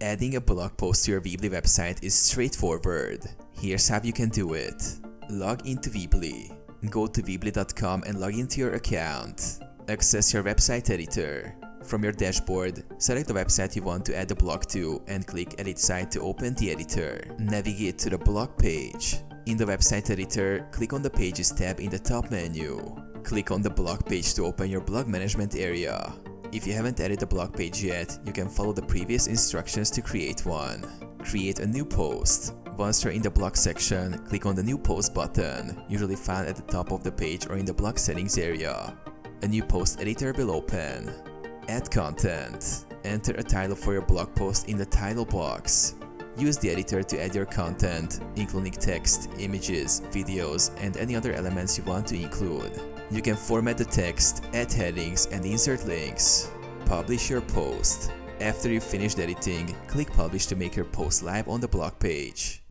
Adding a blog post to your Weebly website is straightforward. Here's how you can do it. Log into Weebly. Go to weebly.com and log into your account. Access your website editor. From your dashboard, select the website you want to add the blog to and click Edit Site to open the editor. Navigate to the blog page. In the website editor, click on the Pages tab in the top menu. Click on the blog page to open your blog management area. If you haven't added a blog page yet, you can follow the previous instructions to create one. Create a new post. Once you're in the blog section, click on the New Post button, usually found at the top of the page or in the blog settings area. A new post editor will open. Add content. Enter a title for your blog post in the title box. Use the editor to add your content, including text, images, videos, and any other elements you want to include. You can format the text, add headings, and insert links. Publish your post. After you've finished editing, click Publish to make your post live on the blog page.